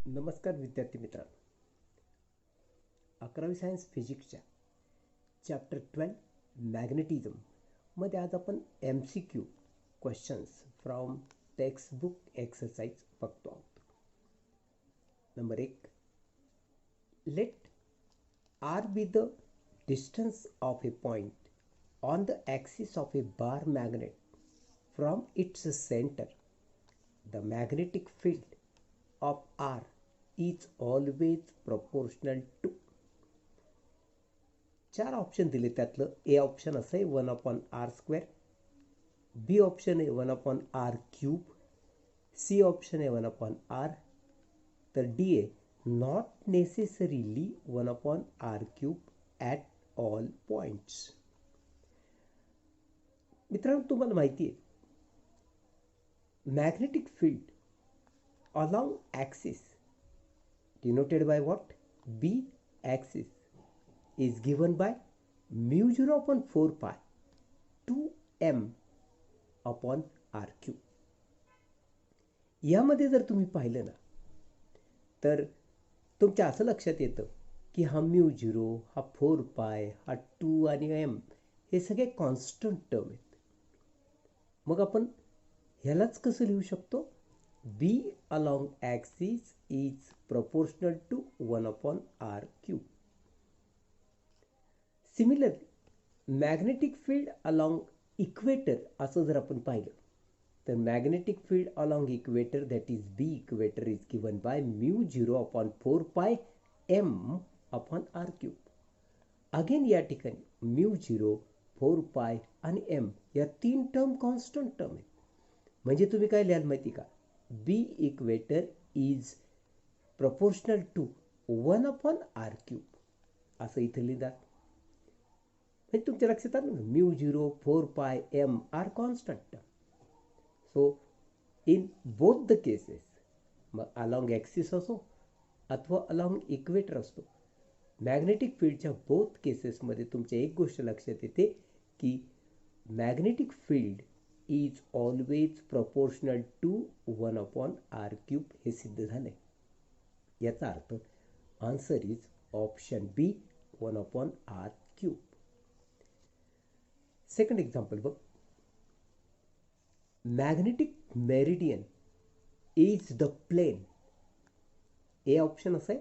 नमस्कार विद्यार्थी मित्रांनो, 11वी सायन्स फिजिक्सच्या चॅप्टर 12 मॅग्नेटिझम मध्ये आज आपण MCQ questions from textbook exercise बघतो आहोत. Number 1, let R be the distance of a point on the axis of a bar magnet from its center. The magnetic field of R is always proportional to. 4 option दिले. त्यातलं ए option असं आहे 1/r², बी option आहे 1/r³, C option आहे 1/r, तर D आहे not necessarily 1/r³ at all points. मित्रांनो, तुम्हाला माहिती आहे magnetic field along axis denoted by what? B axis is given by μ0/4 pi 2m upon r³. यामध्ये जर तुम्ही पाहिलं ना, तर तुमच्या असं लक्षात येतं की हा μ0, हा 4 पाय, हा 2 आणि m हे सगळे कॉन्स्टंट टर्म आहेत. मग आपण ह्यालाच कसं लिहू शकतो? B along axis is proportional to 1/r³. Similarly, magnetic field along equator असं जर आपण पाहिलं तर magnetic field along equator, that is B equator, is given by μ0/4 pi m upon r³. Again या ठिकाणी μ0, 4 pi आणि m या 3 टर्म कॉन्स्टंट टर्म आहेत. म्हणजे तुम्ही काय लिहाल माहिती का? B equator is proportional to 1/r³ असं इथे लिहितात. म्हणजे तुमच्या लक्षात आलं ना, μ0, 4 pi, m are constant. So in both the cases, मग अलॉंग ॲक्सिस असो अथवा अलॉंग इक्वेटर असतो, मॅग्नेटिक फील्डच्या बोथ केसेसमध्ये तुमच्या एक गोष्ट लक्षात येते की magnetic field is always proportional to 1/r³. हे सिद्ध झाले. याचा अर्थ answer is option B, 1/r³. Second example बघ. Magnetic meridian is the plane. A option असं आहे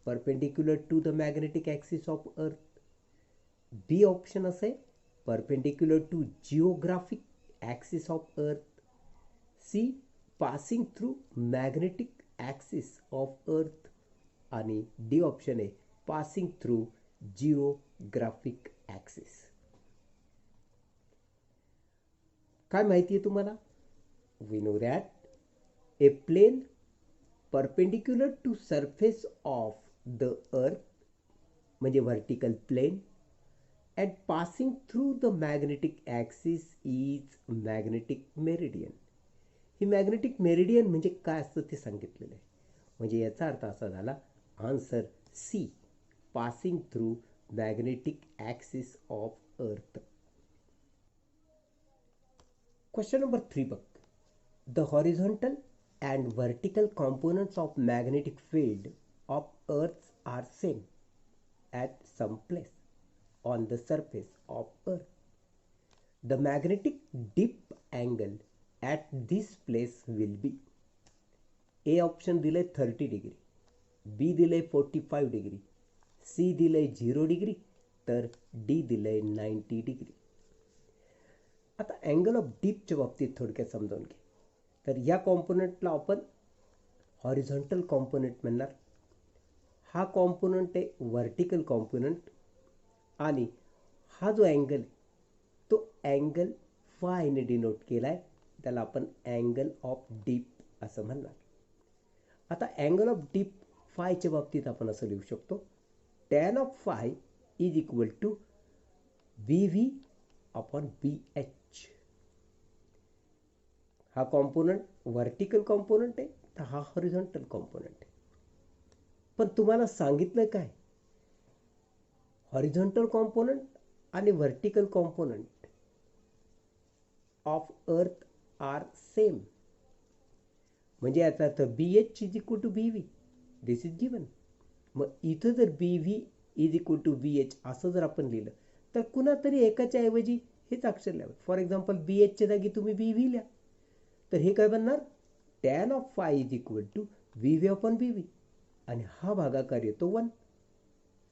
perpendicular to the magnetic axis of earth. B option असं आहे perpendicular to geographic axis of earth. C passing through magnetic axis of earth. आणि D option आहे passing through geographic axis. काय माहिती आहे तुम्हाला? We know that a plane perpendicular to surface of the earth म्हणजे vertical plane and passing through the magnetic axis is magnetic meridian. He magnetic meridian म्हणजे काय असतं ते सांगितलेलं आहे. म्हणजे याचा अर्थ असा झाला answer C, passing through magnetic axis of earth. Question number 3 बघ. The horizontal and vertical components of magnetic field of earth are same at some place on the surface of earth. The magnetic dip angle at this place will be. A option दिले 30 degree, बी दिले 45 degree, C दिले 0 degree, तर D दिले 90 degree. आता angle of डीपच्या बाबतीत थोडक्यात समजावून घे. तर या कॉम्पोनंटला आपण हॉरिझॉन्टल कॉम्पोनंट म्हणणार. हा कॉम्पोनंट आहे व्हर्टिकल कॉम्पोनंट आणि हा जो अँगल तो अँगल फायने डिनोट केला आहे, त्याला आपण अँगल ऑफ डीप असं म्हणणार. आता अँगल ऑफ डीप फायच्या बाबतीत आपण असं लिहू शकतो tan of phi is equal to BV/BH. हा कॉम्पोनंट व्हर्टिकल कॉम्पोनंट आहे, तर हा हॉरिझॉन्टल कॉम्पोनंट आहे. पण तुम्हाला सांगितलं काय? हॉरिझॉन्टल कॉम्पोनंट आणि vertical component of earth are same. म्हणजे याचा अर्थ BH is equal to BV. This is given. मग इथं जर B V is equal to B H असं जर आपण लिहिलं तर कुणातरी एकाच्या ऐवजी हेच अक्षर लिहावं. फॉर एक्झाम्पल बी एचच्या जागी तुम्ही बी व्ही लिहा. तर हे काय बनणार, tan of phi is equal to V V upon B V. आणि हा भागाकार येतो 1.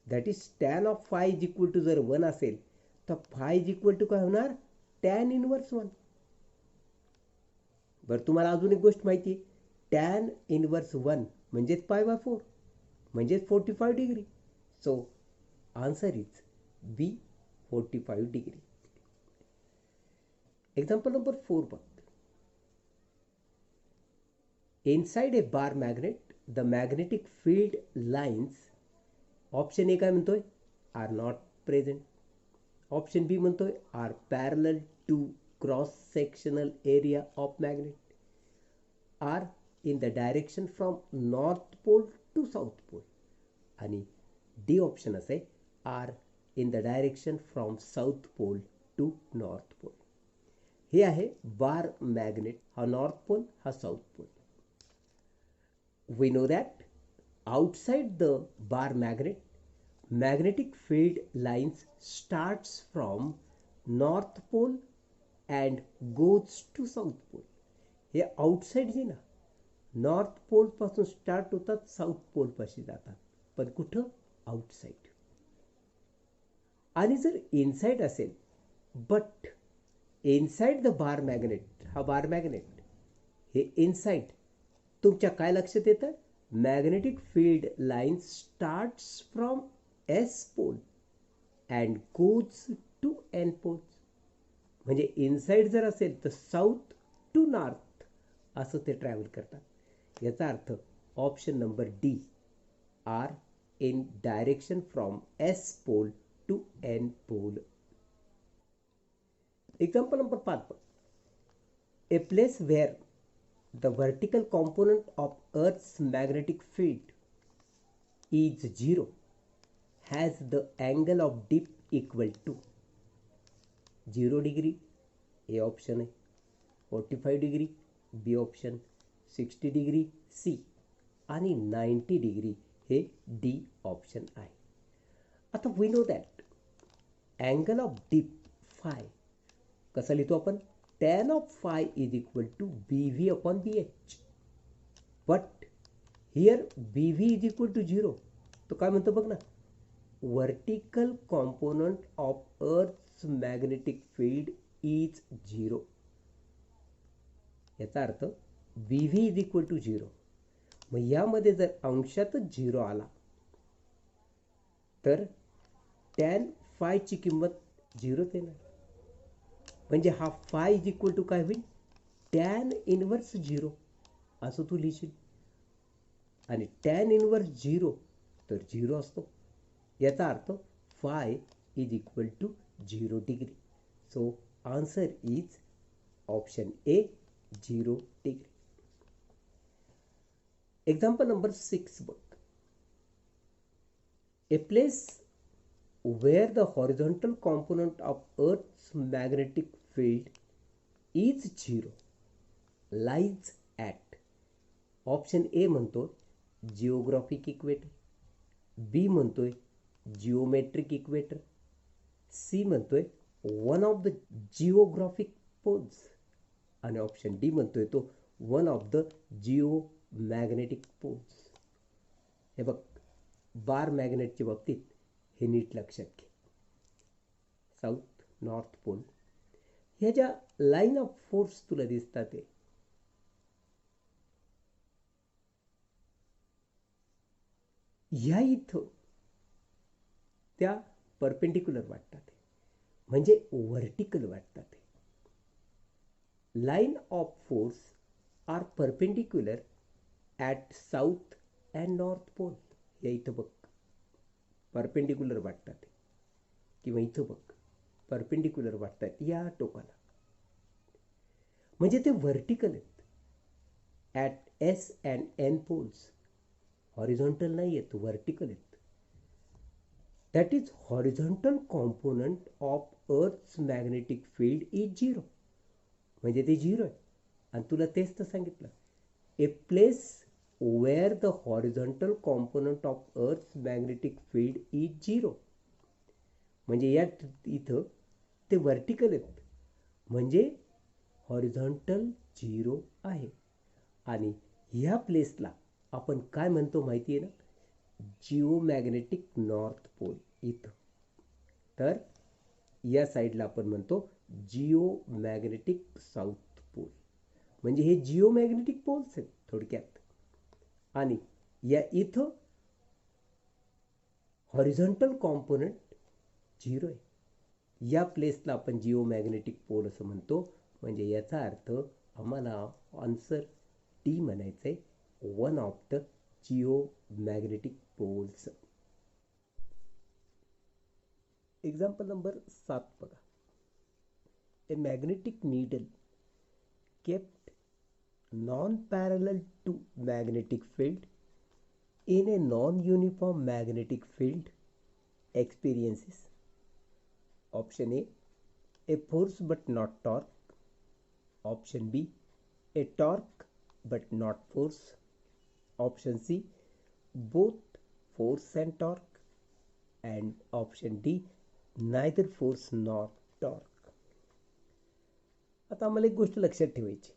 That is tan of phi is equal to जर 1 असेल तर फाय इज इक्वल टू काय होणार, टॅन इनवर्स 1. बरं, तुम्हाला अजून एक गोष्ट माहिती आहे, टॅन इनवर्स 1 म्हणजेच π/4 म्हणजेच 45 degree. So answer is B 45 degree. Example number 4 बघ. Inside a bar magnet the magnetic field lines, option A काय म्हणतोय, are not present. Option B म्हणतोय are parallel to cross sectional area of magnet, are in the direction from north pole to south pole. आणि D option असे are in the direction from south pole to north pole. हे आहे bar magnet, हा north pole हा south pole. We know that outside the bar magnet, magnetic field lines starts from north pole and goes to south pole. हे outside जे ना north pole पासून start होतात, south pole पाशी जातात, पण कुठं, आउटसाइड. आणि जर इनसाइड असेल, but inside the bar magnet, हा बार मॅग्नेट हे इनसाइड, तुमच्या काय लक्षात येतं, magnetic field line starts from S pole and goes to N pole. म्हणजे इनसाइड जर असेल तर साऊथ टू नॉर्थ असं ते ट्रॅव्हल करतात. याचा अर्थ option number D, are in direction from S pole to N pole. Example number 5. A place where the vertical component of Earth's magnetic field is 0 has the angle of dip equal to 0 degree, A option है, 45 degree, B option, 60 degree, C, आणि 90 degree हे D option आहे. आता we know that angle of dip phi कसा लिहितो आपण, tan of phi is equal to bv upon bh. But here bv is equal to 0. तो काय म्हणतो बघ ना, vertical component of Earth's magnetic field is 0. याचा अर्थ bv is equal to 0. मग यामध्ये जर अंशातच 0 आला तर tan phi ची किंमत 0 येणार. म्हणजे हा फाय इज इक्वल टू काय होईल, टॅन इनवर्स 0 असं तू लिहिशील. आणि टॅन इनवर्स 0 तर 0 असतो. याचा अर्थ phi is equal to 0 degree. So answer is option A, 0 degree. Example number 6 बघ. A place where the horizontal component of Earth's magnetic field is 0 lies at, option A म्हणतो geographic equator, B म्हणतोय geometric equator, C म्हणतोय one of the geographic poles, आणि option D म्हणतोय तो one of the geomagnetic poles. हे बघ, बार मॅग्नेटच्या बाबतीत हे नीट लक्षात घे. साऊथ नॉर्थ पोल ह्या ज्या लाईन ऑफ फोर्स तुला दिसतात ते ह्या इथं त्या परपेंडिक्युलर वाटतात, म्हणजे व्हर्टिकल वाटतात. Line of force are perpendicular at south and north pole. या इथं बघ परपेंडिक्युलर वाटतात, किंवा इथं बघ परपेंडिक्युलर वाटतात या टोकाला, म्हणजे ते व्हर्टिकल आहेत. At S and N poles horizontal नाही आहेत, व्हर्टिकल आहेत. That is horizontal component of earth's magnetic field is 0. म्हणजे ते 0 आहे. आणि तुला तेच तर सांगितलं, ए place where the horizontal component of Earth's magnetic field is 0. म्हणजे या इथं ते वर्टिकल आहेत, म्हणजे हॉरिझॉन्टल 0 आहे. आणि ह्या प्लेसला आपण काय म्हणतो माहिती आहे ना, जिओमॅग्नेटिक नॉर्थ पोल. इथं तर या साईडला आपण म्हणतो जिओमॅग्नेटिक साऊथ पोल. म्हणजे हे जिओमॅग्नेटिक पोल्स आहेत थोडक्यात. आणि या इथं हॉरिझॉन्टल कॉम्पोनंट 0 आहे. या प्लेसला आपण जिओमॅग्नेटिक पोल असं म्हणतो. म्हणजे याचा अर्थ आम्हाला आन्सर डी म्हणायचं आहे, one of the geomagnetic poles. Example number 7 बघा. A magnetic needle kept non-parallel to magnetic field in a non-uniform magnetic field experiences. Option A force but not torque. Option B, a torque but not force. Option C, both force and torque. And option D, neither force nor torque. आता आम्हाला एक गोष्ट लक्षात ठेवायची.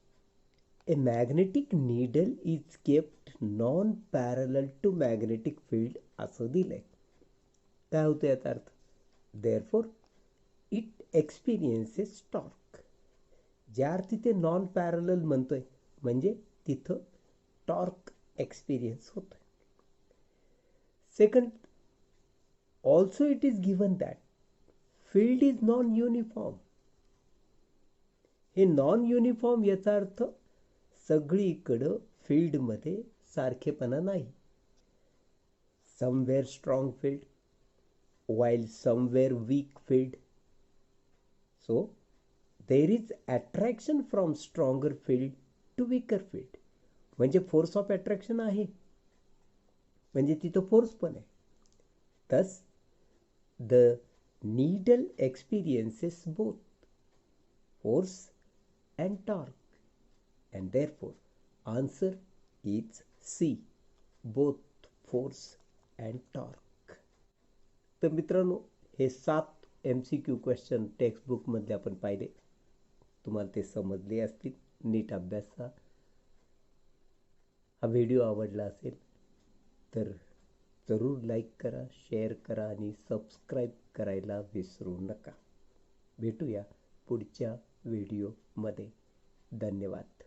A magnetic needle is kept non-parallel to magnetic field असं दिलंय. काय होतं याचा अर्थ? Therefore, it experiences torque. ज्या अर्थी ते नॉन पॅरलल म्हणतोय म्हणजे तिथं टॉर्क एक्सपिरियन्स होतोय. Second, also it is given that field is non uniform. हे नॉन युनिफॉर्म याचा अर्थ सगळीकडं फील्डमध्ये सारखेपणा नाही. Somewhere strong field while somewhere weak field. So there is attraction from stronger field to weaker field. म्हणजे force of attraction आहे, म्हणजे तिथं फोर्स पण आहे. thus the needle experiences both force and torque, and therefore answer is C, both force and torque. तर मित्रांनो, हे 7 MCQ question टेक्स्टबुकमधले आपण पाहिले. तुम्हाला ते समजले असतील. नीट अभ्यासा. हा व्हिडिओ आवडला असेल तर जरूर लाईक करा, शेअर करा आणि सबस्क्राईब करायला विसरू नका. भेटूया पुढच्या व्हिडिओमध्ये. धन्यवाद.